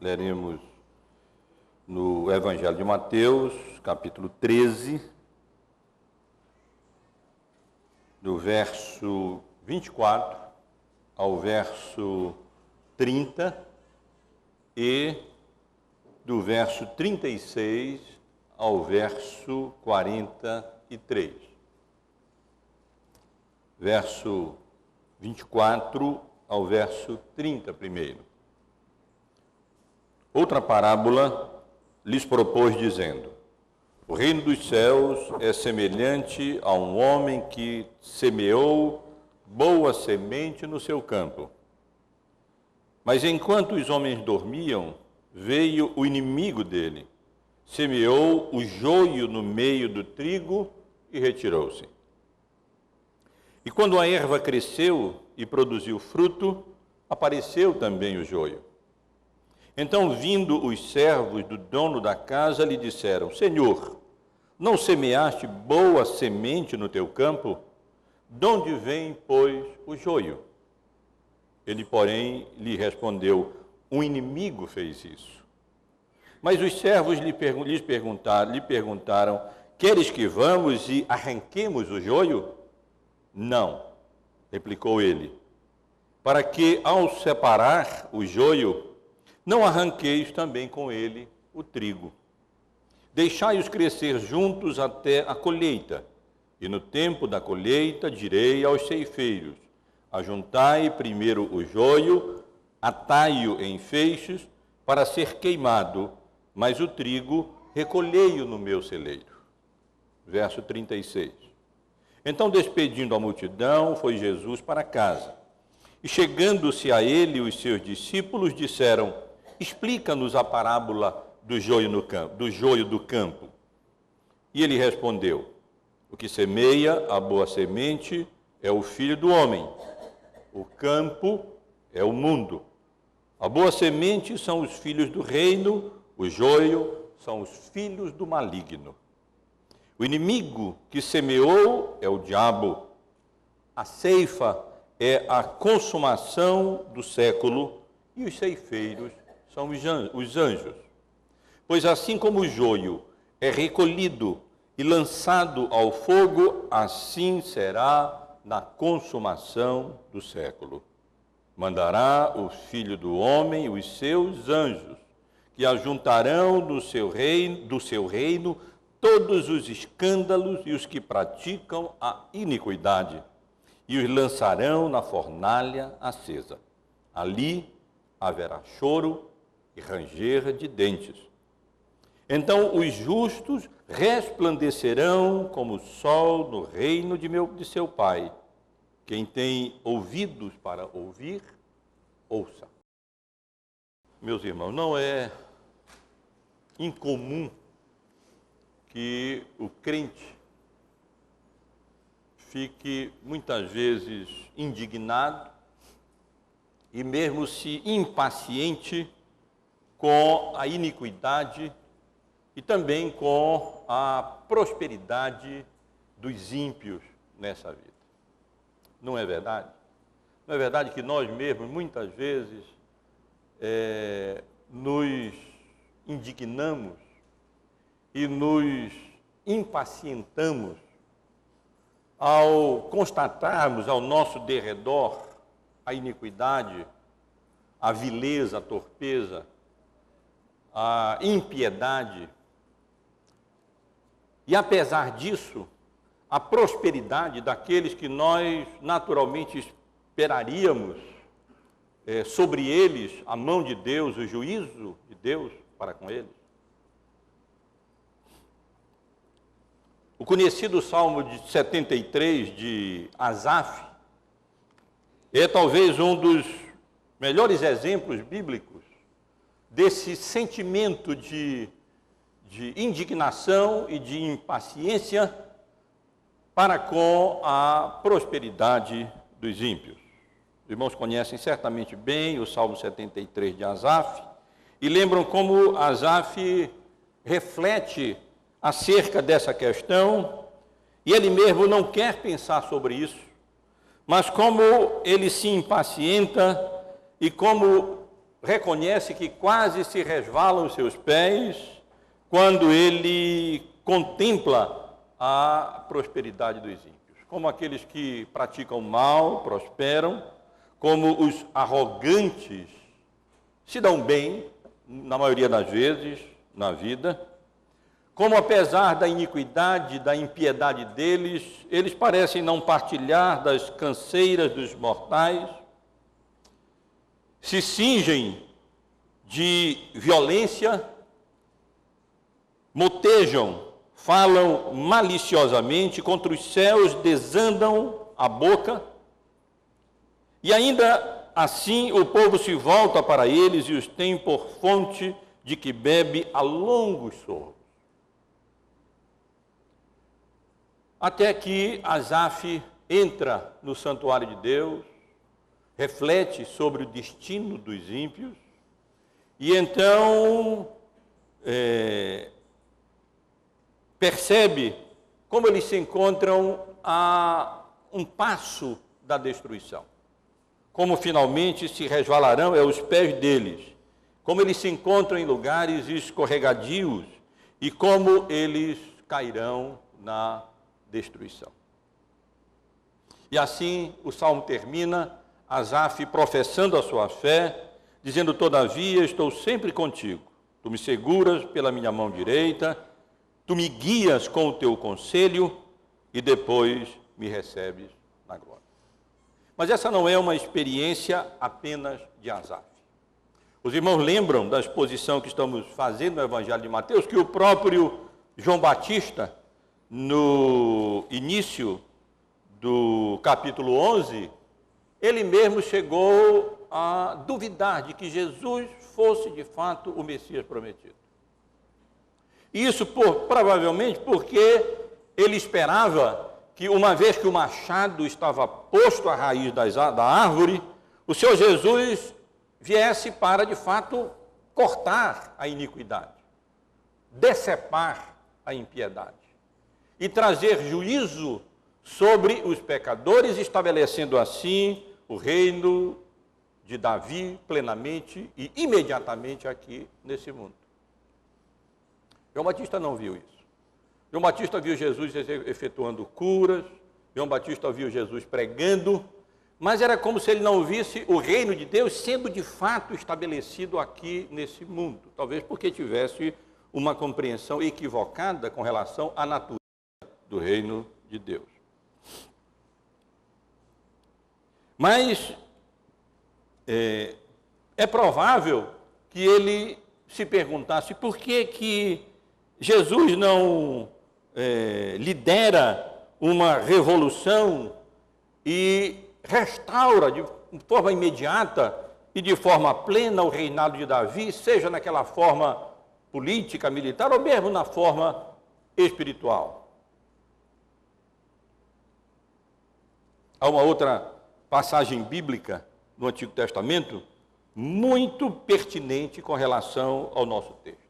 leremos no Evangelho de Mateus, capítulo 13, do verso 24 ao verso 30 e do verso 36 ao verso 43. Verso 24 ao verso 30 primeiro. Outra parábola lhes propôs dizendo: o reino dos céus é semelhante a um homem que semeou boa semente no seu campo. Mas enquanto os homens dormiam, veio o inimigo dele, semeou o joio no meio do trigo e retirou-se. E quando a erva cresceu e produziu fruto, apareceu também o joio. Então, vindo os servos do dono da casa, lhe disseram: Senhor, não semeaste boa semente no teu campo? De onde vem, pois, o joio? Ele, porém, lhe respondeu: um inimigo fez isso. Mas os servos lhe perguntaram: queres que vamos e arranquemos o joio? Não, replicou ele, para que, ao separar o joio, não arranqueis também com ele o trigo. Deixai-os crescer juntos até a colheita, e no tempo da colheita direi aos ceifeiros: ajuntai primeiro o joio, atai-o em feixes, para ser queimado, mas o trigo recolhei-o no meu celeiro. Verso 36. Então, despedindo a multidão, foi Jesus para casa. E chegando-se a ele, os seus discípulos disseram: explica-nos a parábola do joio do campo. E ele respondeu: o que semeia a boa semente é o Filho do Homem. O campo é o mundo. A boa semente são os filhos do reino, o joio são os filhos do maligno. O inimigo que semeou é o diabo. A ceifa é a consumação do século e os ceifeiros são os anjos. Pois assim como o joio é recolhido e lançado ao fogo, assim será na consumação do século. Mandará o Filho do Homem os seus anjos, que ajuntarão do seu reino todos os escândalos e os que praticam a iniquidade, e os lançarão na fornalha acesa. Ali haverá choro e ranger de dentes. Então os justos resplandecerão como o sol no reino de seu Pai. Quem tem ouvidos para ouvir, ouça. Meus irmãos, não é incomum que o crente fique muitas vezes indignado e mesmo se impaciente com a iniquidade e também com a prosperidade dos ímpios nessa vida. Não é verdade? Não é verdade que nós mesmos, muitas vezes, nos indignamos e nos impacientamos ao constatarmos ao nosso derredor a iniquidade, a vileza, a torpeza, a impiedade. E apesar disso, a prosperidade daqueles que nós naturalmente esperaríamos sobre eles a mão de Deus, o juízo de Deus para com eles. O conhecido Salmo de 73 de Asaf é talvez um dos melhores exemplos bíblicos desse sentimento de indignação e de impaciência para com a prosperidade dos ímpios. Os irmãos conhecem certamente bem o Salmo 73 de Asaf e lembram como Asaf reflete acerca dessa questão, e ele mesmo não quer pensar sobre isso, mas como ele se impacienta e como reconhece que quase se resvalam os seus pés quando ele contempla a prosperidade dos ímpios. Como aqueles que praticam mal, prosperam, como os arrogantes se dão bem, na maioria das vezes, na vida, como apesar da iniquidade, da impiedade deles, eles parecem não partilhar das canseiras dos mortais, se cingem de violência, motejam, falam maliciosamente, contra os céus desandam a boca, e ainda assim o povo se volta para eles e os tem por fonte de que bebe a longos sorvos. Até que Asaf entra no santuário de Deus, reflete sobre o destino dos ímpios, e então percebe como eles se encontram a um passo da destruição. Como finalmente se resvalarão aos pés deles, como eles se encontram em lugares escorregadios e como eles cairão na destruição. E assim o salmo termina, Asaf professando a sua fé, dizendo: todavia estou sempre contigo, tu me seguras pela minha mão direita, tu me guias com o teu conselho e depois me recebes na glória. Mas essa não é uma experiência apenas de Asaf. Os irmãos lembram da exposição que estamos fazendo no Evangelho de Mateus, que o próprio João Batista, no início do capítulo 11, ele mesmo chegou a duvidar de que Jesus fosse de fato o Messias prometido. Isso provavelmente porque ele esperava que, uma vez que o machado estava posto à raiz da árvore, o Senhor Jesus viesse para, de fato, cortar a iniquidade, decepar a impiedade e trazer juízo sobre os pecadores, estabelecendo assim o reino de Davi plenamente e imediatamente aqui nesse mundo. João Batista não viu isso. João Batista viu Jesus efetuando curas, João Batista viu Jesus pregando, mas era como se ele não visse o reino de Deus sendo de fato estabelecido aqui nesse mundo. Talvez porque tivesse uma compreensão equivocada com relação à natureza do reino de Deus. Mas é provável que ele se perguntasse por que Jesus não lidera uma revolução e restaura de forma imediata e de forma plena o reinado de Davi, seja naquela forma política, militar, ou mesmo na forma espiritual. Há uma outra passagem bíblica no Antigo Testamento muito pertinente com relação ao nosso texto.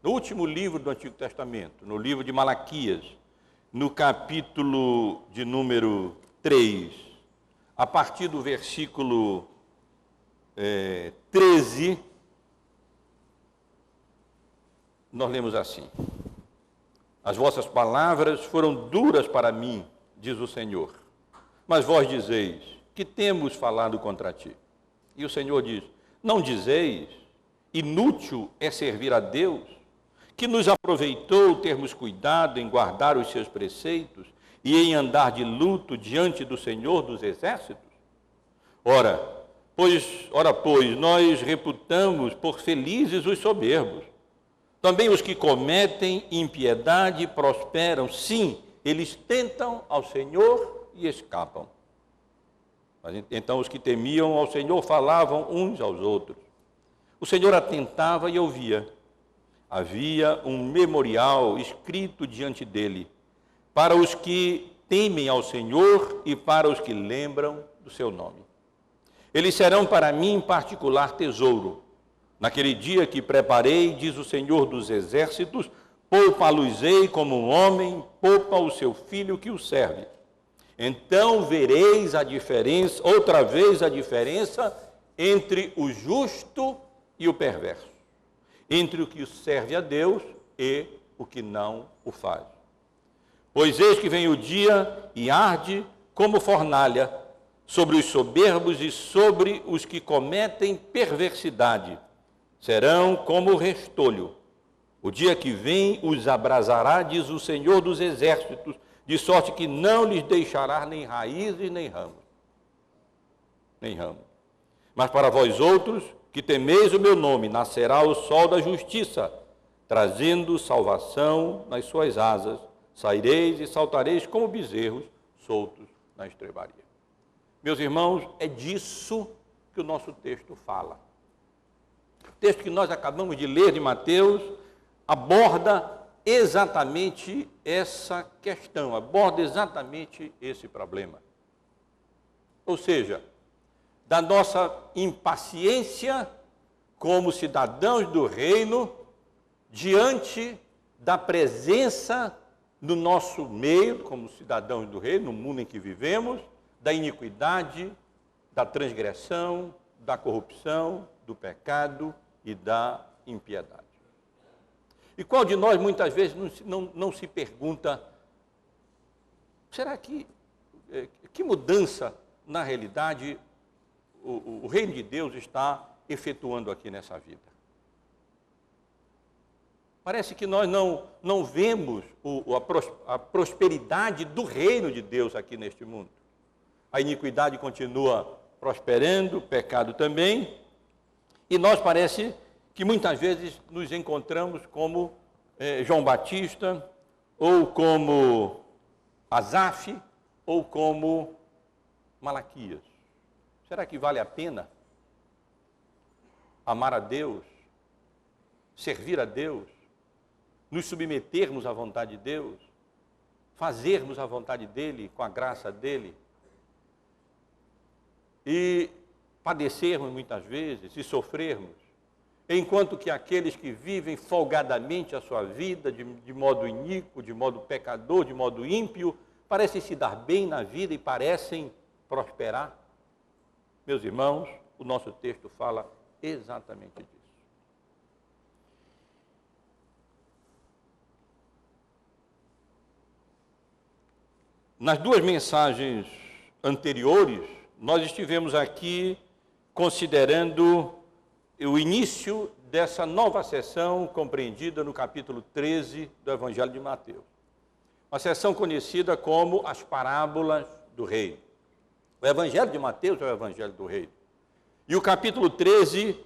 No último livro do Antigo Testamento, no livro de Malaquias, no capítulo de número 3, a partir do versículo 13, nós lemos assim: as vossas palavras foram duras para mim, diz o Senhor, mas vós dizeis, que temos falado contra ti? E o Senhor diz: não dizeis, inútil é servir a Deus, que nos aproveitou termos cuidado em guardar os seus preceitos e em andar de luto diante do Senhor dos Exércitos? Ora, pois, nós reputamos por felizes os soberbos. Também os que cometem impiedade prosperam. Sim, eles tentam ao Senhor e escapam. Mas, então os que temiam ao Senhor falavam uns aos outros. O Senhor atentava e ouvia. Havia um memorial escrito diante dele, para os que temem ao Senhor e para os que lembram do seu nome. Eles serão para mim em particular tesouro. Naquele dia que preparei, diz o Senhor dos Exércitos, poupa-los-ei como um homem poupa o seu filho que o serve. Então vereis a diferença, outra vez a diferença entre o justo e o perverso, entre o que serve a Deus e o que não o faz. Pois eis que vem o dia e arde como fornalha sobre os soberbos e sobre os que cometem perversidade. Serão como restolho. O dia que vem os abrasará, diz o Senhor dos Exércitos, de sorte que não lhes deixará nem raízes, nem ramos. Nem ramos. Mas para vós outros, que temeis o meu nome, nascerá o sol da justiça, trazendo salvação nas suas asas. Saireis e saltareis como bezerros soltos na estrebaria. Meus irmãos, é disso que o nosso texto fala. O texto que nós acabamos de ler de Mateus aborda exatamente essa questão, aborda exatamente esse problema. Ou seja, da nossa impaciência como cidadãos do reino diante da presença no nosso meio, como cidadãos do reino, no mundo em que vivemos, da iniquidade, da transgressão, da corrupção, do pecado e da impiedade. E qual de nós muitas vezes não se pergunta, será que mudança, na realidade, o reino de Deus está efetuando aqui nessa vida? Parece que nós não vemos a prosperidade do reino de Deus aqui neste mundo. A iniquidade continua prosperando, o pecado também, e nós parece que muitas vezes nos encontramos como João Batista, ou como Asaf, ou como Malaquias. Será que vale a pena amar a Deus, servir a Deus, nos submetermos à vontade de Deus, fazermos a vontade dEle, com a graça dEle, e padecermos muitas vezes, e sofrermos, enquanto que aqueles que vivem folgadamente a sua vida, de modo iníquo, de modo pecador, de modo ímpio, parecem se dar bem na vida e parecem prosperar? Meus irmãos, o nosso texto fala exatamente disso. Nas duas mensagens anteriores, nós estivemos aqui considerando o início dessa nova sessão compreendida no capítulo 13 do Evangelho de Mateus. Uma sessão conhecida como as parábolas do reino. O Evangelho de Mateus é o Evangelho do reino. E o capítulo 13,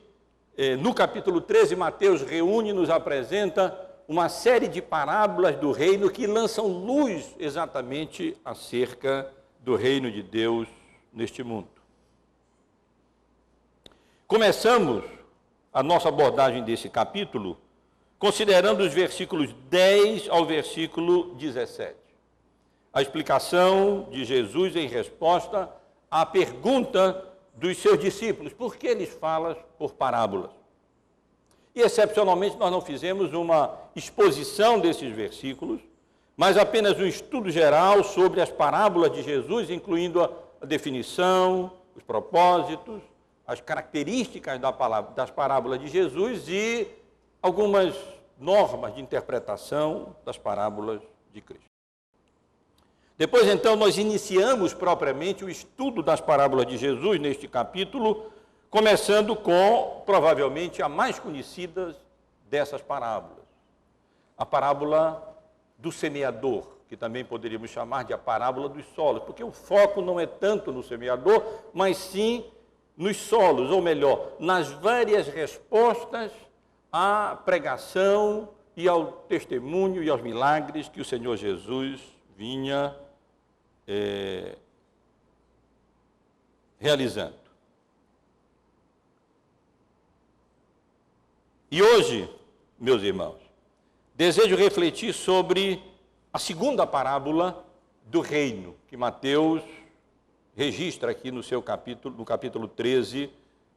no capítulo 13, Mateus reúne e nos apresenta uma série de parábolas do reino que lançam luz exatamente acerca do reino de Deus neste mundo. Começamos a nossa abordagem desse capítulo considerando os versículos 10 ao versículo 17. A explicação de Jesus em resposta à pergunta dos seus discípulos: por que eles falam por parábolas? E, excepcionalmente, nós não fizemos uma exposição desses versículos, mas apenas um estudo geral sobre as parábolas de Jesus, incluindo a definição, os propósitos, as características das parábolas de Jesus e algumas normas de interpretação das parábolas de Cristo. Depois, então, nós iniciamos propriamente o estudo das parábolas de Jesus neste capítulo, começando com, provavelmente, a mais conhecida dessas parábolas, a parábola do semeador, que também poderíamos chamar de a parábola dos solos, porque o foco não é tanto no semeador, mas sim nos solos, ou melhor, nas várias respostas à pregação e ao testemunho e aos milagres que o Senhor Jesus vinha realizando. E hoje, meus irmãos, desejo refletir sobre a segunda parábola do reino, que Mateus registra aqui no seu capítulo, no capítulo 13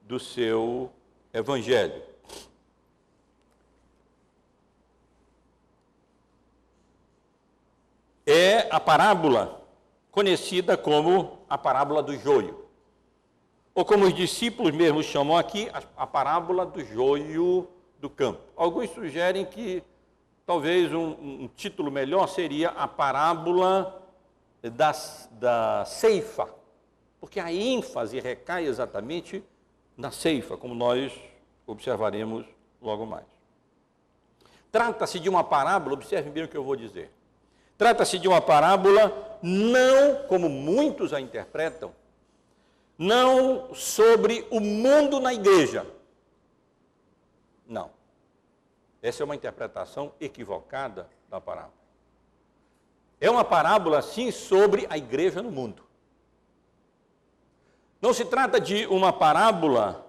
do seu Evangelho. É a parábola conhecida como a parábola do joio. ou como os discípulos mesmos chamam aqui, a parábola do joio do campo. Alguns sugerem que talvez um título melhor seria a parábola da ceifa, porque a ênfase recai exatamente na ceifa, como nós observaremos logo mais. Trata-se de uma parábola, observem bem o que eu vou dizer. Trata-se de uma parábola não, como muitos a interpretam, não sobre o mundo na igreja. Não. Essa é uma interpretação equivocada da parábola. É uma parábola, sim, sobre a igreja no mundo. Não se trata de uma parábola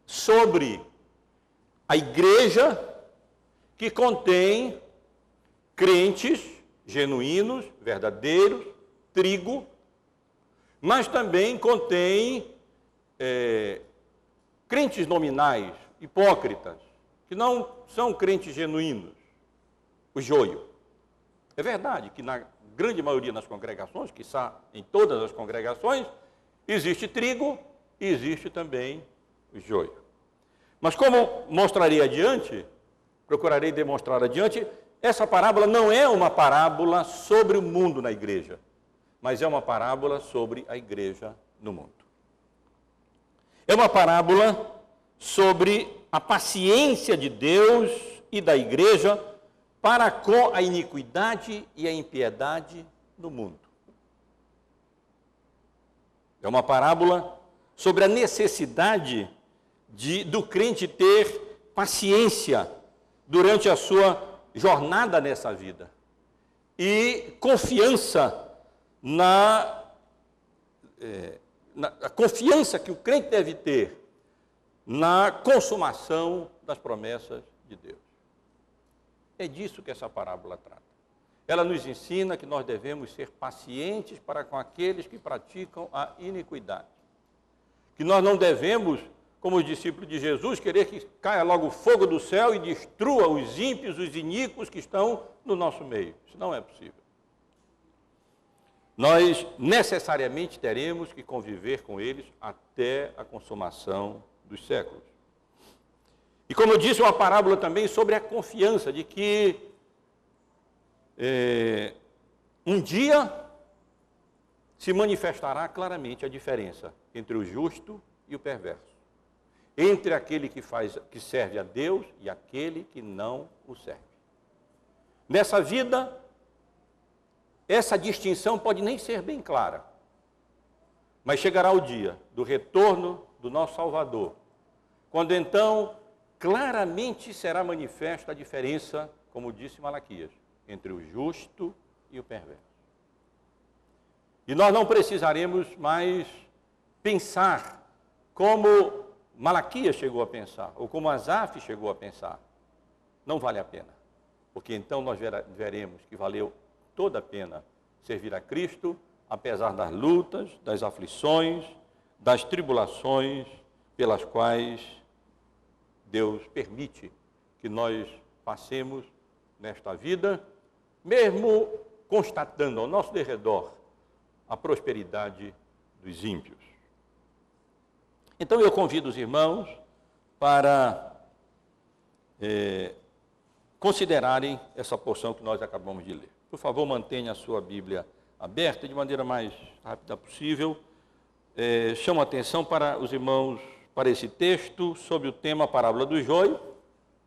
sobre a igreja que contém crentes genuínos, verdadeiros, trigo, mas também contém crentes nominais, hipócritas, que não são crentes genuínos, o joio. É verdade que na grande maioria das congregações, quiçá em todas as congregações, existe trigo e existe também o joio. Mas como mostrarei adiante, procurarei demonstrar adiante, essa parábola não é uma parábola sobre o mundo na igreja, mas é uma parábola sobre a igreja no mundo. É uma parábola sobre a paciência de Deus e da igreja para com a iniquidade e a impiedade no mundo. É uma parábola sobre a necessidade do crente ter paciência durante a sua jornada nessa vida e confiança a confiança que o crente deve ter na consumação das promessas de Deus. É disso que essa parábola trata. Ela nos ensina que nós devemos ser pacientes para com aqueles que praticam a iniquidade. Que nós não devemos, como os discípulos de Jesus, querer que caia logo o fogo do céu e destrua os ímpios, os iníquos que estão no nosso meio. Isso não é possível. Nós necessariamente teremos que conviver com eles até a consumação dos séculos. E como eu disse, uma parábola também sobre a confiança de que um dia se manifestará claramente a diferença entre o justo e o perverso, entre aquele que serve a Deus e aquele que não o serve. Nessa vida, essa distinção pode nem ser bem clara, mas chegará o dia do retorno do nosso Salvador, quando então claramente será manifesta a diferença, como disse Malaquias, entre o justo e o perverso. E nós não precisaremos mais pensar como Malaquias chegou a pensar, ou como Asaf chegou a pensar. Não vale a pena, porque então nós veremos que valeu toda a pena servir a Cristo, apesar das lutas, das aflições, das tribulações pelas quais Deus permite que nós passemos nesta vida, mesmo constatando ao nosso derredor a prosperidade dos ímpios. Então eu convido os irmãos para considerarem essa porção que nós acabamos de ler. Por favor, mantenha a sua Bíblia aberta de maneira mais rápida possível. Chamo a atenção para os irmãos para esse texto sobre o tema parábola do joio.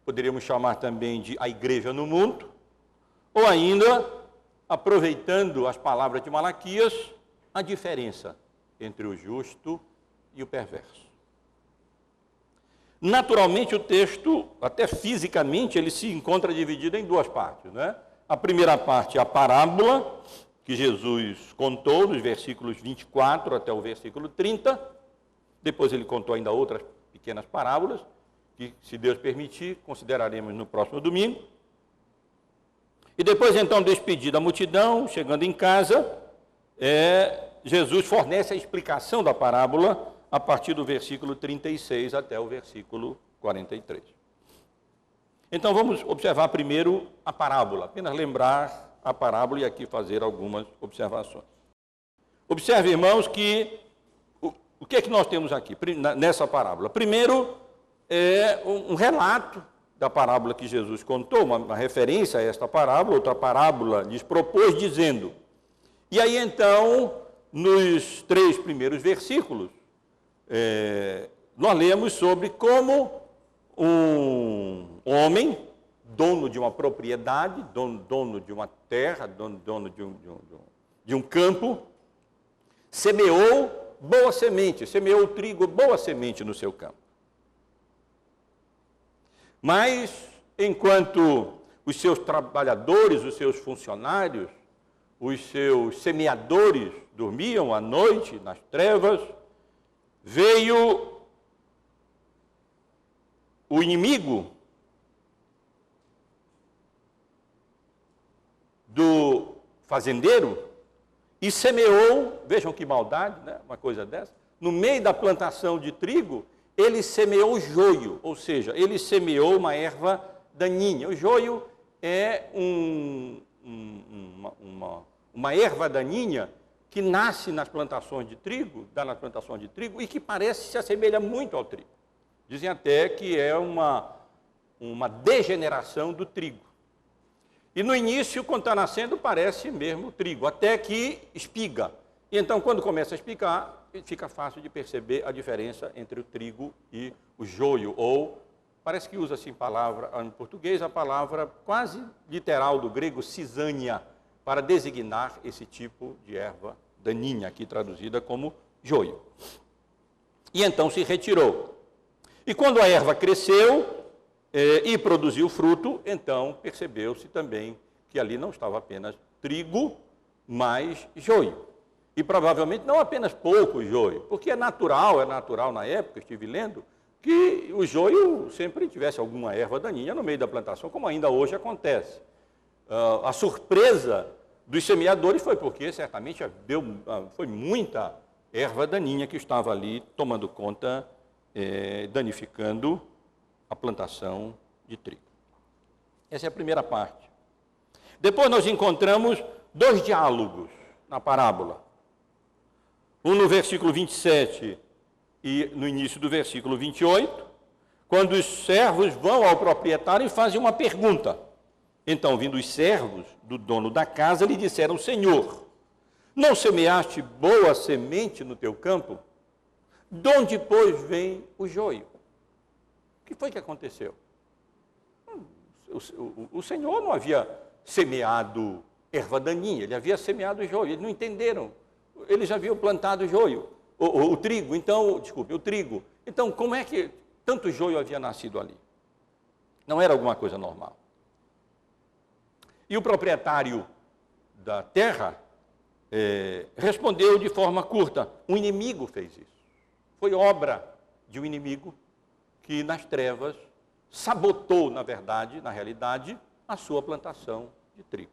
Poderíamos chamar também de a igreja no mundo, ou ainda, aproveitando as palavras de Malaquias, a diferença entre o justo e o perverso. Naturalmente, o texto, até fisicamente, ele se encontra dividido em duas partes, né? A primeira parte é a parábola que Jesus contou, dos versículos 24 até o versículo 30. Depois ele contou ainda outras pequenas parábolas, que, se Deus permitir, consideraremos no próximo domingo. E depois, então, despedida a multidão, chegando em casa, Jesus fornece a explicação da parábola a partir do versículo 36 até o versículo 43. Então, vamos observar primeiro a parábola, apenas lembrar a parábola e aqui fazer algumas observações. Observe, irmãos, que o que é que nós temos aqui nessa parábola? Primeiro, é um relato da parábola que Jesus contou, uma referência a esta parábola. Outra parábola lhes propôs, dizendo. E aí, então, nos 3 primeiros versículos, nós lemos sobre como um homem, dono de uma propriedade, dono de uma terra, dono de um campo, semeou boa semente, semeou o trigo, boa semente no seu campo. Mas, enquanto os seus trabalhadores, os seus funcionários, os seus semeadores dormiam à noite nas trevas, veio o inimigo do fazendeiro e semeou, vejam que maldade, né? Uma coisa dessa, no meio da plantação de trigo, ele semeou joio, ou seja, ele semeou uma erva daninha. O joio é uma erva daninha que nasce nas plantações de trigo, dá nas plantações de trigo, e que se assemelha muito ao trigo. Dizem até que é uma degeneração do trigo. E no início, quando está nascendo, parece mesmo trigo, até que espiga. E então, quando começa a espigar, fica fácil de perceber a diferença entre o trigo e o joio, ou, parece que usa assim palavra, em português, a palavra quase literal do grego, cisânia, para designar esse tipo de erva daninha, aqui traduzida como joio. E então se retirou. E quando a erva cresceu e produziu fruto, então percebeu-se também que ali não estava apenas trigo, mas joio. E provavelmente não apenas pouco joio, porque é natural na época, estive lendo, que o joio sempre tivesse alguma erva daninha no meio da plantação, como ainda hoje acontece. A surpresa dos semeadores foi porque certamente foi muita erva daninha que estava ali tomando conta, danificando a plantação de trigo. Essa é a primeira parte. Depois nós encontramos 2 diálogos na parábola. Um no versículo 27 e no início do versículo 28, quando os servos vão ao proprietário e fazem uma pergunta. Então, vindo os servos do dono da casa, lhe disseram: Senhor, não semeaste boa semente no teu campo? De onde, pois, vem o joio? O que foi que aconteceu? O Senhor não havia semeado erva daninha, ele havia semeado joio. Eles não entenderam. Eles já haviam plantado joio, o trigo. Então, desculpe, o trigo. Então, como é que tanto joio havia nascido ali? Não era alguma coisa normal. E o proprietário da terra respondeu de forma curta: um inimigo fez isso. Foi obra de um inimigo que nas trevas sabotou, na realidade, a sua plantação de trigo.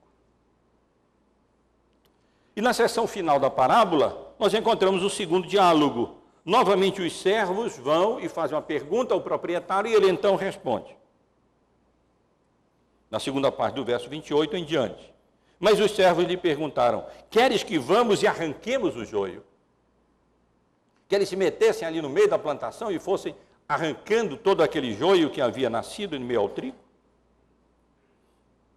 E na seção final da parábola, nós encontramos o segundo diálogo. Novamente os servos vão e fazem uma pergunta ao proprietário e ele então responde. Na segunda parte do verso 28 em diante. Mas os servos lhe perguntaram: queres que vamos e arranquemos o joio? Que eles se metessem ali no meio da plantação e fossem arrancando todo aquele joio que havia nascido no meio ao trigo?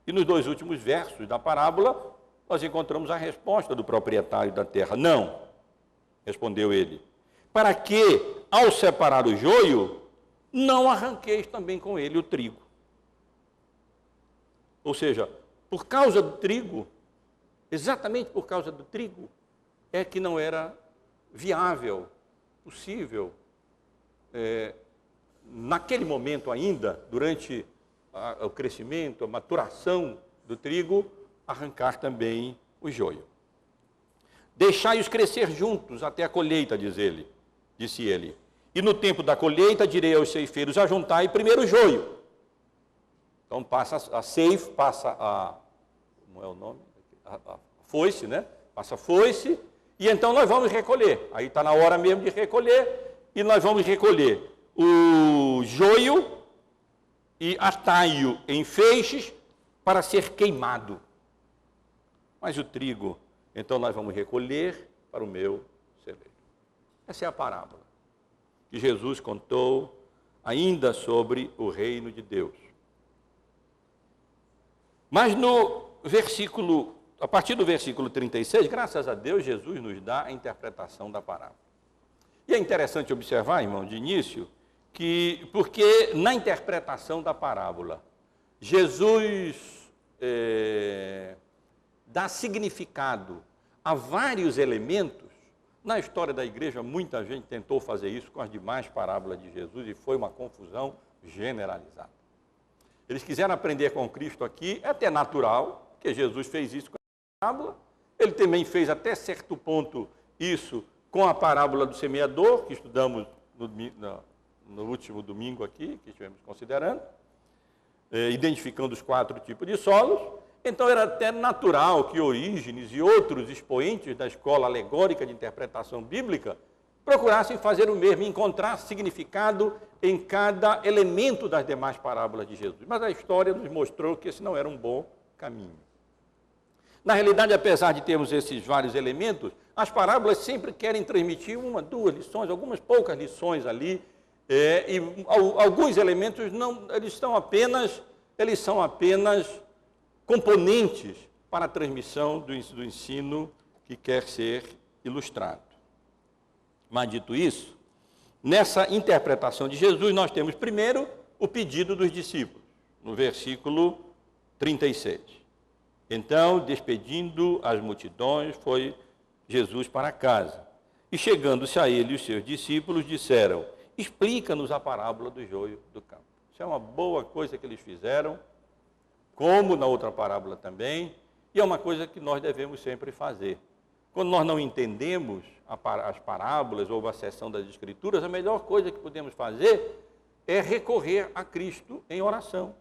E nos 2 últimos versos da parábola, nós encontramos a resposta do proprietário da terra. Não, respondeu ele, para que, ao separar o joio, não arranqueis também com ele o trigo. Ou seja, por causa do trigo, exatamente por causa do trigo, é que não era viável, possível, naquele momento ainda, durante o crescimento, a maturação do trigo, arrancar também o joio. Deixai-os crescer juntos até a colheita, disse ele. E no tempo da colheita direi aos ceifeiros: ajuntai primeiro o joio. Então passa a ceifa, como é o nome? A foice, né? Passa a foice, e então nós vamos recolher. Aí está na hora mesmo de recolher, e nós vamos recolher o joio e atai-o em feixes para ser queimado. Mas o trigo, então nós vamos recolher para o meu celeiro. Essa é a parábola que Jesus contou ainda sobre o reino de Deus. Mas a partir do versículo 36, graças a Deus, Jesus nos dá a interpretação da parábola. E é interessante observar, irmão, de início, porque na interpretação da parábola, Jesus dá significado a vários elementos. Na história da igreja, muita gente tentou fazer isso com as demais parábolas de Jesus e foi uma confusão generalizada. Eles quiseram aprender com Cristo aqui, é até natural, que Jesus fez isso com a parábola. Ele também fez até certo ponto isso com a parábola do semeador, que estudamos no último domingo aqui, que estivemos considerando, identificando os 4 tipos de solos. Então era até natural que Orígenes e outros expoentes da escola alegórica de interpretação bíblica procurassem fazer o mesmo, encontrar significado em cada elemento das demais parábolas de Jesus. Mas a história nos mostrou que esse não era um bom caminho. Na realidade, apesar de termos esses vários elementos, as parábolas sempre querem transmitir 1, 2 lições, algumas poucas lições ali, e alguns elementos eles são apenas componentes para a transmissão do ensino que quer ser ilustrado. Mas, dito isso, nessa interpretação de Jesus, nós temos primeiro o pedido dos discípulos, no versículo 36. Então, despedindo as multidões, foi Jesus para casa. E chegando-se a ele, os seus discípulos disseram: explica-nos a parábola do joio do campo. Isso é uma boa coisa que eles fizeram, como na outra parábola também, e é uma coisa que nós devemos sempre fazer. Quando nós não entendemos as parábolas ou a seção das Escrituras, a melhor coisa que podemos fazer é recorrer a Cristo em oração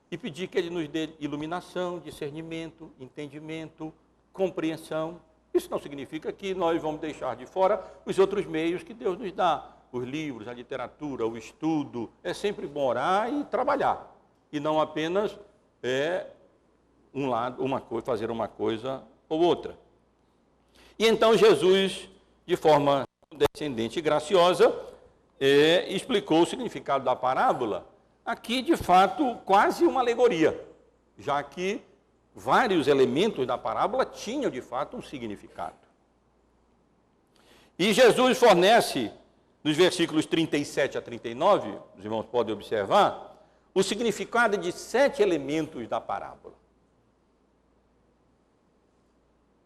e pedir que Ele nos dê iluminação, discernimento, entendimento, compreensão. Isso não significa que nós vamos deixar de fora os outros meios que Deus nos dá, os livros, a literatura, o estudo. É sempre bom orar e trabalhar, e não apenas fazer uma coisa ou outra. E então Jesus, de forma condescendente e graciosa, explicou o significado da parábola, aqui de fato quase uma alegoria, já que vários elementos da parábola tinham de fato um significado. E Jesus fornece, nos versículos 37 a 39, os irmãos podem observar, o significado de 7 elementos da parábola.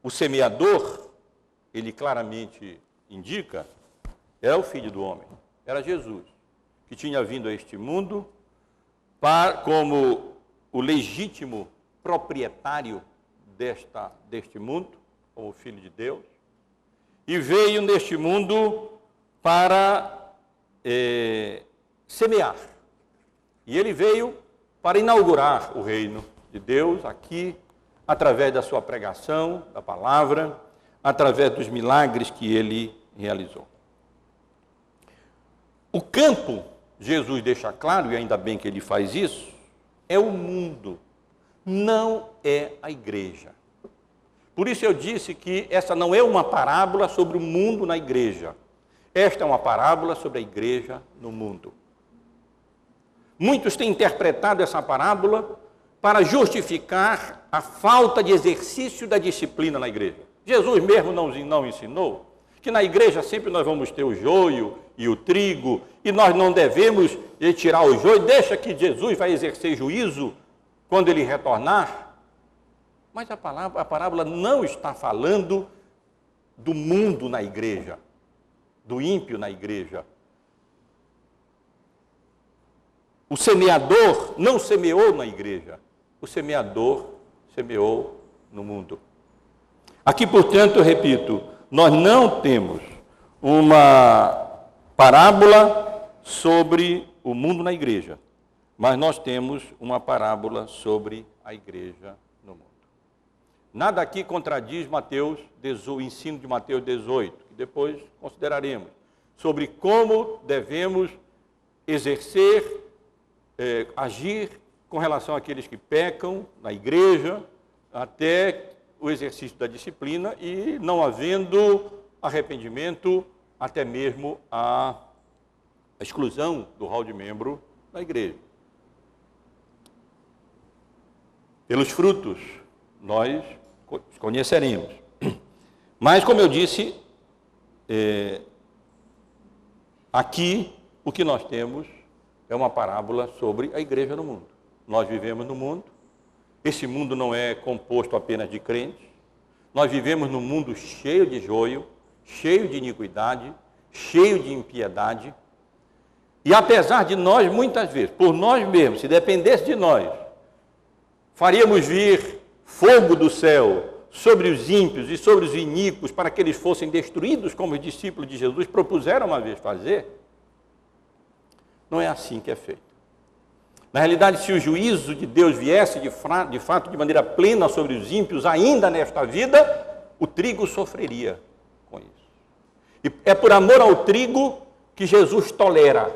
O semeador, ele claramente indica, era o Filho do Homem, era Jesus, que tinha vindo a este mundo como o legítimo proprietário deste mundo, como Filho de Deus, e veio neste mundo para semear. E ele veio para inaugurar o reino de Deus aqui, através da sua pregação, da palavra, através dos milagres que ele realizou. O campo, Jesus deixa claro, e ainda bem que ele faz isso, é o mundo, não é a igreja. Por isso eu disse que essa não é uma parábola sobre o mundo na igreja. Esta é uma parábola sobre a igreja no mundo. Muitos têm interpretado essa parábola para justificar a falta de exercício da disciplina na igreja. Jesus mesmo não ensinou que na igreja sempre nós vamos ter o joio e o trigo, e nós não devemos retirar o joio, deixa que Jesus vai exercer juízo quando ele retornar. Mas a parábola não está falando do mundo na igreja, do ímpio na igreja. O semeador não semeou na igreja, o semeador semeou no mundo. Aqui, portanto, eu repito, nós não temos uma parábola sobre o mundo na igreja, mas nós temos uma parábola sobre a igreja no mundo. Nada aqui contradiz o ensino de Mateus 18, que depois consideraremos, sobre como devemos exercer, agir com relação àqueles que pecam na igreja, até o exercício da disciplina, e não havendo arrependimento, até mesmo a exclusão do rol de membro da igreja. Pelos frutos nós os conheceremos. Mas, como eu disse, aqui o que nós temos é uma parábola sobre a igreja no mundo. Nós vivemos no mundo, esse mundo não é composto apenas de crentes, nós vivemos num mundo cheio de joio, cheio de iniquidade, cheio de impiedade, e apesar de nós, muitas vezes, por nós mesmos, se dependesse de nós, faríamos vir fogo do céu sobre os ímpios e sobre os iníquos para que eles fossem destruídos, como os discípulos de Jesus propuseram uma vez fazer, não é assim que é feito. Na realidade, se o juízo de Deus viesse de fato de maneira plena sobre os ímpios, ainda nesta vida, o trigo sofreria com isso. E é por amor ao trigo que Jesus tolera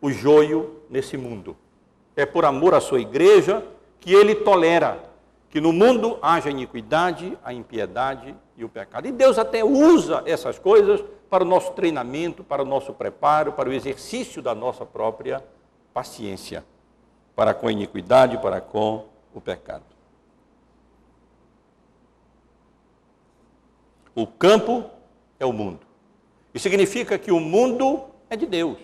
o joio nesse mundo. É por amor à sua igreja que ele tolera que no mundo haja iniquidade, a impiedade e o pecado. E Deus até usa essas coisas para o nosso treinamento, para o nosso preparo, para o exercício da nossa própria paciência, para com a iniquidade, para com o pecado. O campo é o mundo. Isso significa que o mundo é de Deus.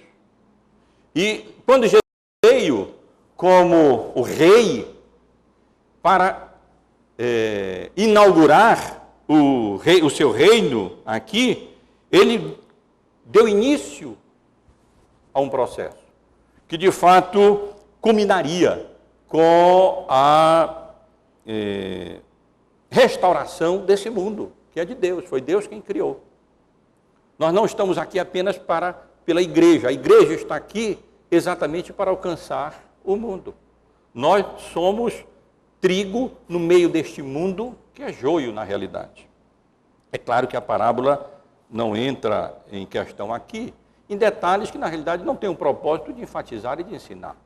E quando Jesus veio como o rei para inaugurar o seu reino aqui, ele deu início a um processo que de fato culminaria com a restauração desse mundo, que é de Deus, foi Deus quem criou. Nós não estamos aqui apenas pela igreja, a igreja está aqui exatamente para alcançar o mundo. Nós somos trigo no meio deste mundo, que é joio na realidade. É claro que a parábola não entra em questão aqui, em detalhes que na realidade não têm o propósito de enfatizar e de ensinar.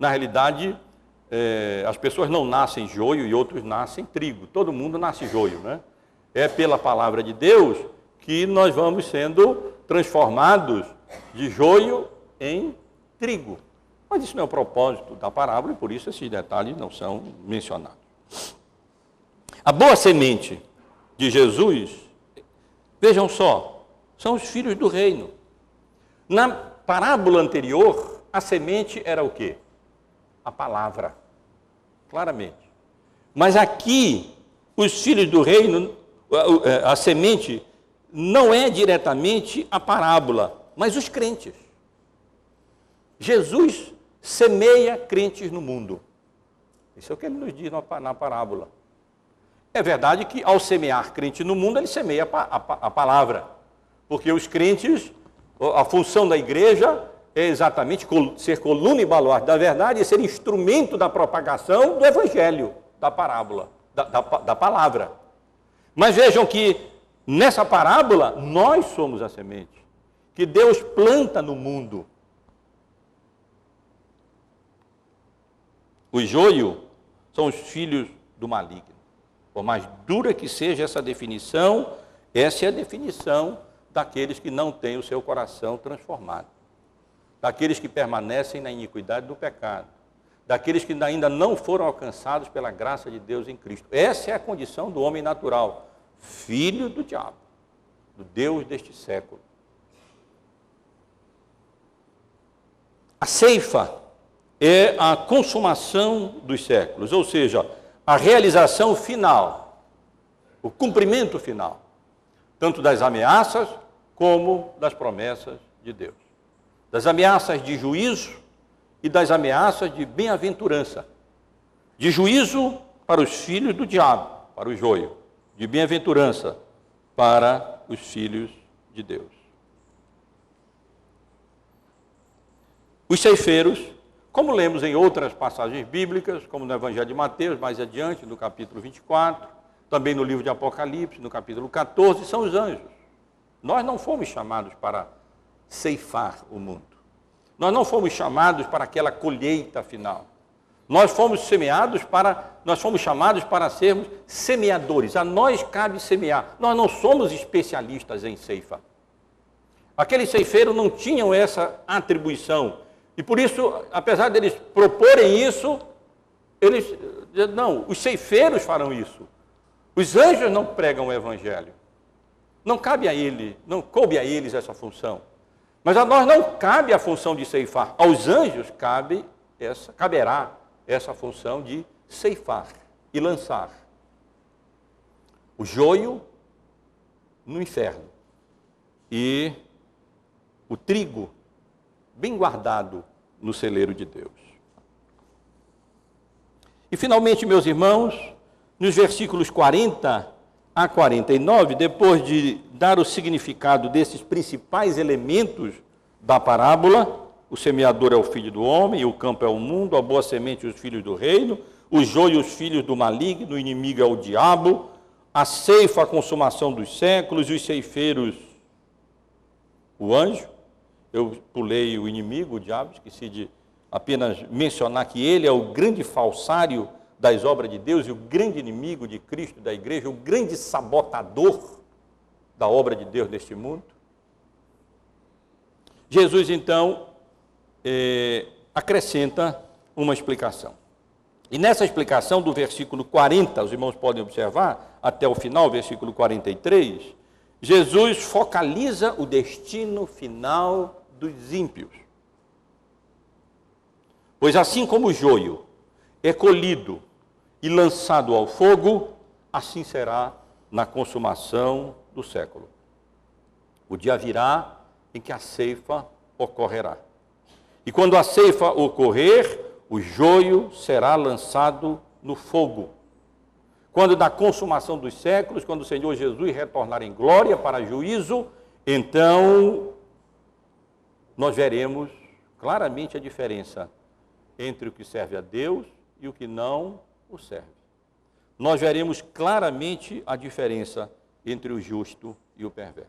Na realidade, as pessoas não nascem joio e outros nascem trigo. Todo mundo nasce joio, né? É pela palavra de Deus que nós vamos sendo transformados de joio em trigo. Mas isso não é o propósito da parábola e por isso esses detalhes não são mencionados. A boa semente de Jesus, vejam só, são os filhos do reino. Na parábola anterior, a semente era o quê? A palavra, claramente. Mas aqui, os filhos do reino, a semente não é diretamente a parábola, mas os crentes. Jesus semeia crentes no mundo. Isso é o que ele nos diz na parábola. É verdade que ao semear crente no mundo, ele semeia a palavra. Porque os crentes, a função da igreja é exatamente ser coluna e baluarte da verdade e ser instrumento da propagação do evangelho, da parábola, da palavra. Mas vejam que nessa parábola, nós somos a semente que Deus planta no mundo. O joio são os filhos do maligno. Por mais dura que seja essa definição, essa é a definição daqueles que não têm o seu coração transformado. Daqueles que permanecem na iniquidade do pecado. Daqueles que ainda não foram alcançados pela graça de Deus em Cristo. Essa é a condição do homem natural. Filho do diabo, do Deus deste século. A ceifa é a consumação dos séculos, ou seja, a realização final, o cumprimento final, tanto das ameaças como das promessas de Deus. Das ameaças de juízo e das ameaças de bem-aventurança. De juízo para os filhos do diabo, para o joio. De bem-aventurança para os filhos de Deus. Os ceifeiros, como lemos em outras passagens bíblicas, como no Evangelho de Mateus, mais adiante, no capítulo 24, também no livro de Apocalipse, no capítulo 14, são os anjos. Nós não fomos chamados para ceifar o mundo. Nós não fomos chamados para aquela colheita final. Nós fomos chamados para sermos semeadores. A nós cabe semear. Nós não somos especialistas em ceifa. Aqueles ceifeiros não tinham essa atribuição. E por isso, apesar deles proporem isso, os ceifeiros farão isso. Os anjos não pregam o evangelho. Não cabe a ele, não coube a eles essa função. Mas a nós não cabe a função de ceifar. Aos anjos caberá essa função de ceifar e lançar o joio no inferno e o trigo bem guardado no celeiro de Deus. E finalmente, meus irmãos, nos versículos 40 a 49, depois de dar o significado desses principais elementos da parábola, o semeador é o filho do homem, o campo é o mundo, a boa semente os filhos do reino, o joio os filhos do maligno, o inimigo é o diabo, a ceifa a consumação dos séculos, e os ceifeiros o anjo. Eu pulei o inimigo, o diabo, esqueci de apenas mencionar que ele é o grande falsário das obras de Deus e o grande inimigo de Cristo, da igreja, o grande sabotador da obra de Deus neste mundo. Jesus, então, acrescenta uma explicação. E nessa explicação do versículo 40, os irmãos podem observar, até o final, versículo 43, Jesus focaliza o destino final dos ímpios. Pois assim como o joio é colhido e lançado ao fogo, assim será na consumação do século. O dia virá em que a ceifa ocorrerá. E quando a ceifa ocorrer, o joio será lançado no fogo. Quando da consumação dos séculos, quando o Senhor Jesus retornar em glória para juízo, então nós veremos claramente a diferença entre o que serve a Deus e o que não o serve. Nós veremos claramente a diferença entre o justo e o perverso.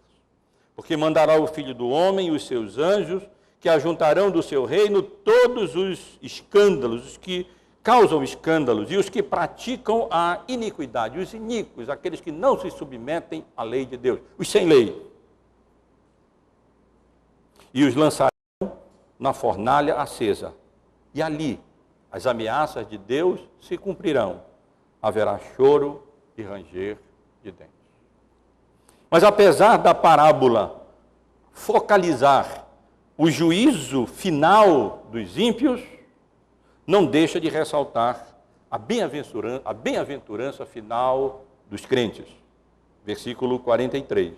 Porque mandará o Filho do Homem e os seus anjos, que ajuntarão do seu reino todos os escândalos, os que causam escândalos e os que praticam a iniquidade, os iníquos, aqueles que não se submetem à lei de Deus, os sem lei. E os lançarão na fornalha acesa. E ali as ameaças de Deus se cumprirão. Haverá choro e ranger de dentes. Mas apesar da parábola focalizar o juízo final dos ímpios, não deixa de ressaltar a bem-aventurança final dos crentes. Versículo 43.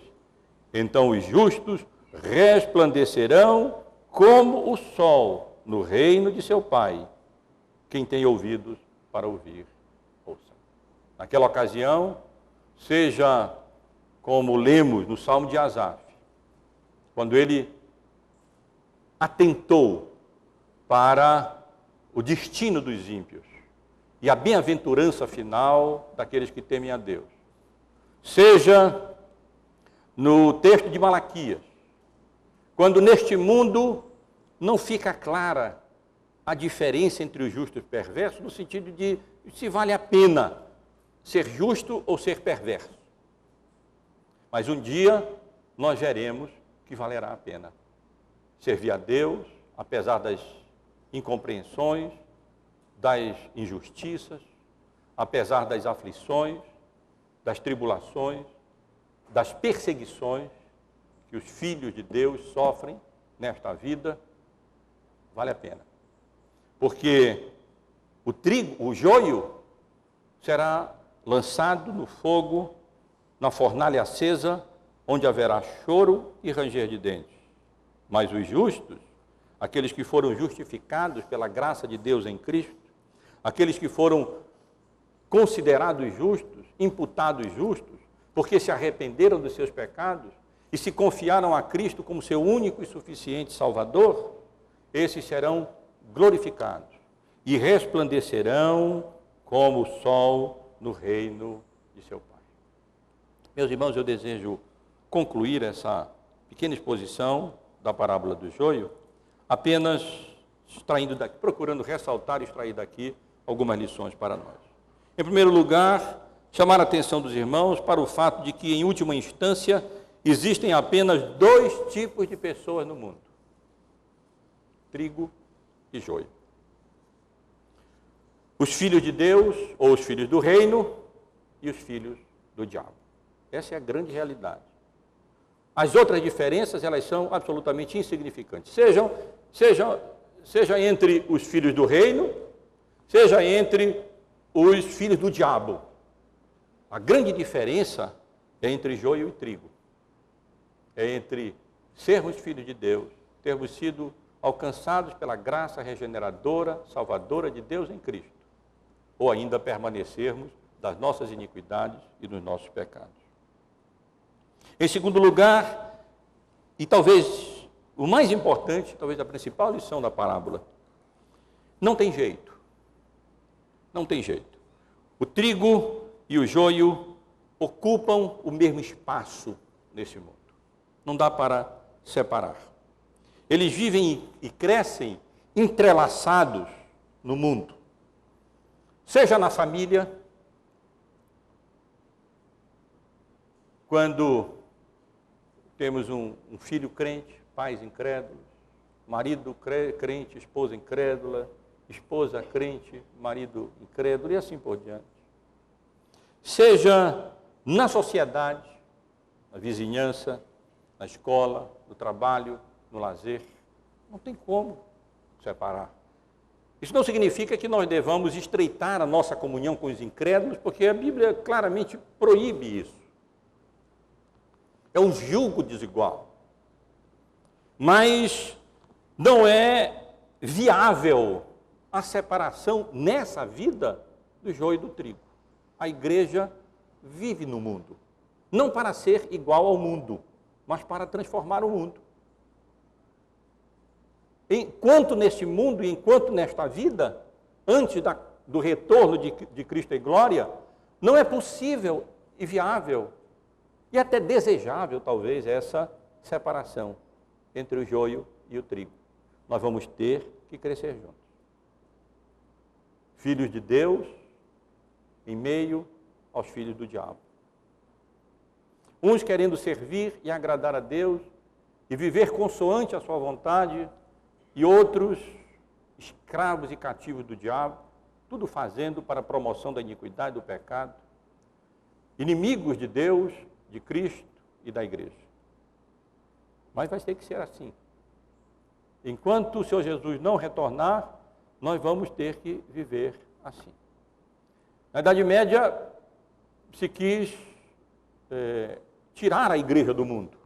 Então os justos resplandecerão como o sol no reino de seu Pai. Quem tem ouvidos para ouvir, ouça. Naquela ocasião, seja como lemos no Salmo de Asaf, quando ele atentou para o destino dos ímpios e a bem-aventurança final daqueles que temem a Deus. Seja no texto de Malaquias, quando neste mundo não fica clara a diferença entre o justo e o perverso, no sentido de se vale a pena ser justo ou ser perverso. Mas um dia nós veremos que valerá a pena servir a Deus, apesar das incompreensões, das injustiças, apesar das aflições, das tribulações, das perseguições que os filhos de Deus sofrem nesta vida, vale a pena. Porque o joio será lançado no fogo, na fornalha acesa, onde haverá choro e ranger de dentes. Mas os justos, aqueles que foram justificados pela graça de Deus em Cristo, aqueles que foram considerados justos, imputados justos, porque se arrependeram dos seus pecados e se confiaram a Cristo como seu único e suficiente Salvador, esses serão glorificados e resplandecerão como o sol no reino de seu Pai. Meus irmãos, eu desejo concluir essa pequena exposição da parábola do joio, apenas extraindo daqui, procurando ressaltar e extrair daqui algumas lições para nós. Em primeiro lugar, chamar a atenção dos irmãos para o fato de que, em última instância, existem apenas dois tipos de pessoas no mundo: trigo e joio. Os filhos de Deus, ou os filhos do reino, e os filhos do diabo. Essa é a grande realidade. As outras diferenças, elas são absolutamente insignificantes. Seja entre os filhos do reino, seja entre os filhos do diabo. A grande diferença é entre joio e trigo. É entre sermos filhos de Deus, termos sido alcançados pela graça regeneradora, salvadora de Deus em Cristo, ou ainda permanecermos das nossas iniquidades e dos nossos pecados. Em segundo lugar, e talvez o mais importante, talvez a principal lição da parábola, não tem jeito. Não tem jeito. O trigo e o joio ocupam o mesmo espaço nesse mundo. Não dá para separar. Eles vivem e crescem entrelaçados no mundo. Seja na família, quando temos um filho crente, pais incrédulos, marido crente, esposa incrédula, esposa crente, marido incrédulo e assim por diante. Seja na sociedade, na vizinhança, na escola, no trabalho, no lazer, não tem como separar. Isso não significa que nós devamos estreitar a nossa comunhão com os incrédulos, porque a Bíblia claramente proíbe isso. É um jugo desigual. Mas não é viável a separação nessa vida do joio e do trigo. A igreja vive no mundo, não para ser igual ao mundo, mas para transformar o mundo. Enquanto neste mundo e enquanto nesta vida, antes do retorno de Cristo em glória, não é possível e viável e até desejável, talvez, essa separação entre o joio e o trigo. Nós vamos ter que crescer juntos. Filhos de Deus em meio aos filhos do diabo. Uns querendo servir e agradar a Deus e viver consoante a sua vontade, e outros escravos e cativos do diabo, tudo fazendo para a promoção da iniquidade e do pecado, inimigos de Deus, de Cristo e da igreja. Mas vai ter que ser assim. Enquanto o Senhor Jesus não retornar, nós vamos ter que viver assim. Na Idade Média, se quis tirar a igreja do mundo.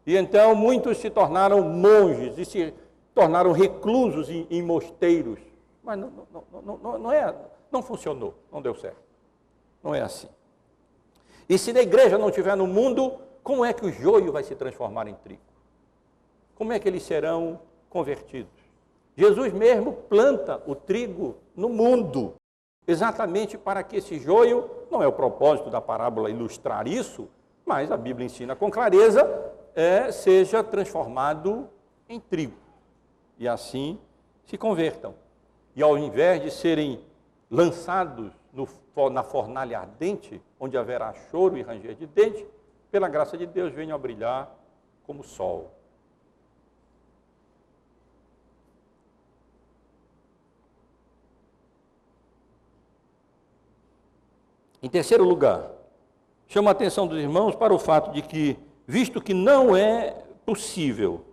E então muitos se tornaram monges e se tornaram reclusos em mosteiros. Mas não funcionou, não deu certo. Não é assim. E se a igreja não estiver no mundo, como é que o joio vai se transformar em trigo? Como é que eles serão convertidos? Jesus mesmo planta o trigo no mundo, exatamente para que esse joio, não é o propósito da parábola ilustrar isso, mas a Bíblia ensina com clareza, seja transformado em trigo. E assim se convertam. E ao invés de serem lançados na fornalha ardente, onde haverá choro e ranger de dente, pela graça de Deus venham a brilhar como o sol. Em terceiro lugar, chamo a atenção dos irmãos para o fato de que, visto que não é possível,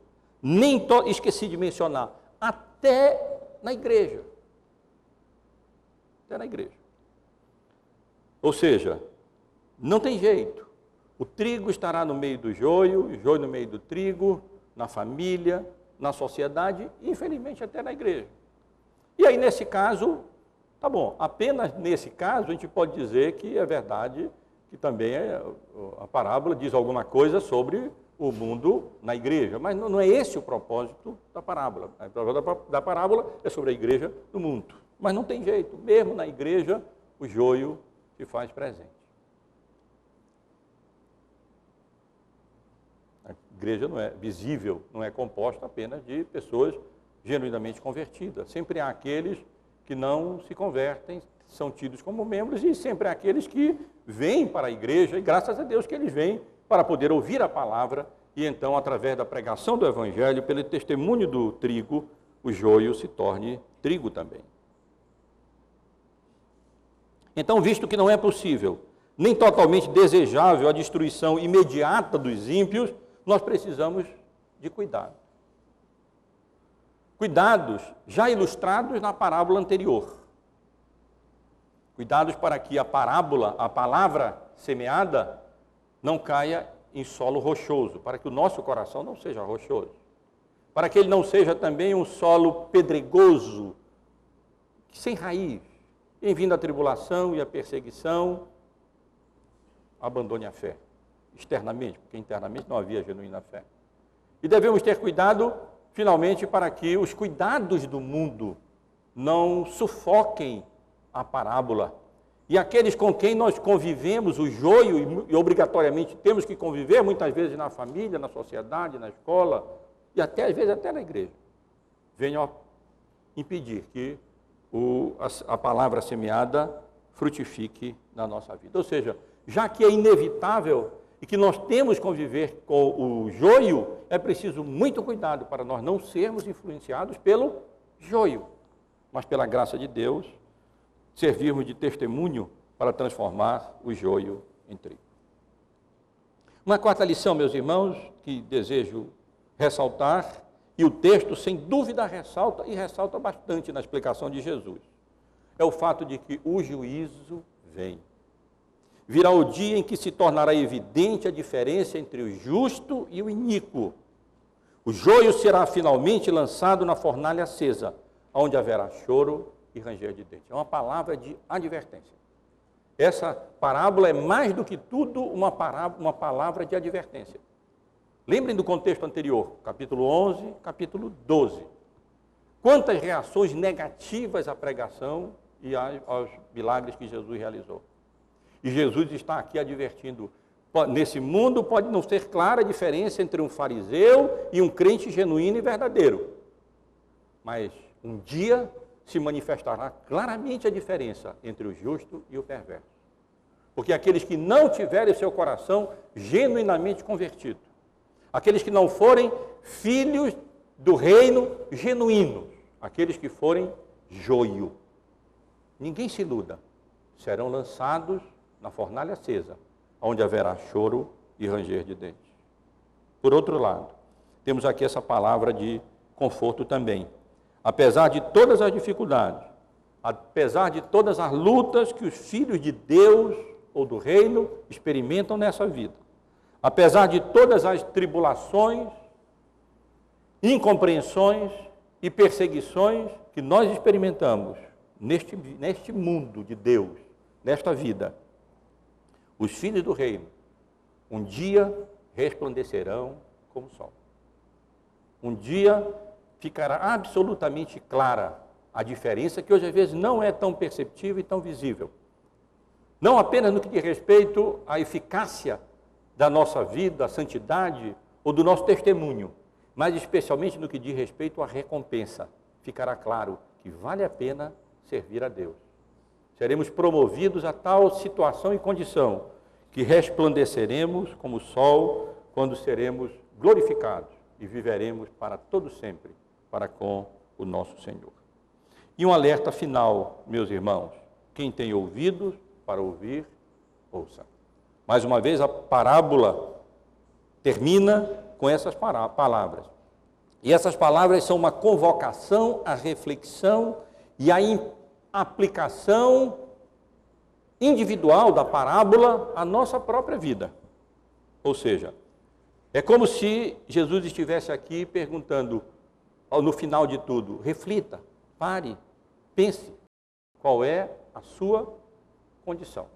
esqueci de mencionar, até na igreja. Até na igreja. Ou seja, não tem jeito. O trigo estará no meio do joio, o joio no meio do trigo, na família, na sociedade e, infelizmente, até na igreja. E aí, nesse caso, tá bom, apenas nesse caso a gente pode dizer que é verdade, que também a parábola diz alguma coisa sobre o mundo na igreja, mas não é esse o propósito da parábola. A propósito da parábola é sobre a igreja no mundo. Mas não tem jeito, mesmo na igreja, o joio se faz presente. A igreja não é visível, não é composta apenas de pessoas genuinamente convertidas. Sempre há aqueles que não se convertem, são tidos como membros, e sempre aqueles que vêm para a igreja, e graças a Deus que eles vêm para poder ouvir a palavra, e então, através da pregação do Evangelho, pelo testemunho do trigo, o joio se torne trigo também. Então, visto que não é possível, nem totalmente desejável a destruição imediata dos ímpios, nós precisamos de cuidado. Cuidados já ilustrados na parábola anterior. Cuidados para que a parábola, a palavra semeada, não caia em solo rochoso, para que o nosso coração não seja rochoso, para que ele não seja também um solo pedregoso, sem raiz. Em vindo a tribulação e a perseguição, abandone a fé, externamente, porque internamente não havia genuína fé. E devemos ter cuidado, finalmente, para que os cuidados do mundo não sufoquem a parábola. E aqueles com quem nós convivemos, o joio, e obrigatoriamente temos que conviver, muitas vezes na família, na sociedade, na escola, e até, às vezes, até na igreja, venham a impedir que a palavra semeada frutifique na nossa vida. Ou seja, já que é inevitável e que nós temos que conviver com o joio, é preciso muito cuidado para nós não sermos influenciados pelo joio, mas pela graça de Deus, servirmos de testemunho para transformar o joio em trigo. Uma quarta lição, meus irmãos, que desejo ressaltar, e o texto, sem dúvida, ressalta, e ressalta bastante na explicação de Jesus, é o fato de que o juízo vem. Virá o dia em que se tornará evidente a diferença entre o justo e o iníquo. O joio será finalmente lançado na fornalha acesa, onde haverá choro e ranger de dentes. É uma palavra de advertência. Essa parábola é mais do que tudo uma palavra de advertência. Lembrem do contexto anterior, capítulo 11, capítulo 12. Quantas reações negativas à pregação e aos milagres que Jesus realizou. E Jesus está aqui advertindo, nesse mundo pode não ser clara a diferença entre um fariseu e um crente genuíno e verdadeiro. Mas um dia se manifestará claramente a diferença entre o justo e o perverso. Porque aqueles que não tiverem o seu coração genuinamente convertido, aqueles que não forem filhos do reino genuínos, aqueles que forem joio, ninguém se iluda, serão lançados na fornalha acesa, onde haverá choro e ranger de dentes. Por outro lado, temos aqui essa palavra de conforto também. Apesar de todas as dificuldades, apesar de todas as lutas que os filhos de Deus ou do reino experimentam nessa vida, apesar de todas as tribulações, incompreensões e perseguições que nós experimentamos neste mundo de Deus, nesta vida, os filhos do reino, um dia resplandecerão como o sol. Um dia ficará absolutamente clara a diferença que hoje às vezes não é tão perceptível e tão visível. Não apenas no que diz respeito à eficácia da nossa vida, a santidade ou do nosso testemunho, mas especialmente no que diz respeito à recompensa. Ficará claro que vale a pena servir a Deus. Seremos promovidos a tal situação e condição que resplandeceremos como o sol quando seremos glorificados e viveremos para todo sempre para com o nosso Senhor. E um alerta final, meus irmãos, quem tem ouvidos para ouvir, ouça. Mais uma vez, a parábola termina com essas palavras. E essas palavras são uma convocação à reflexão e à aplicação individual da parábola à nossa própria vida. Ou seja, é como se Jesus estivesse aqui perguntando, no final de tudo, reflita, pare, pense, qual é a sua condição.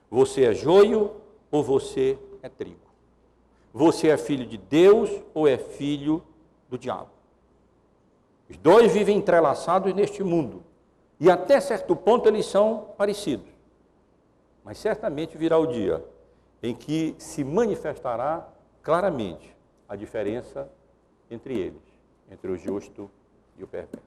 Você é joio ou você é trigo? Você é filho de Deus ou é filho do diabo? Os dois vivem entrelaçados neste mundo. E até certo ponto eles são parecidos. Mas certamente virá o dia em que se manifestará claramente a diferença entre eles, entre o justo e o perverso.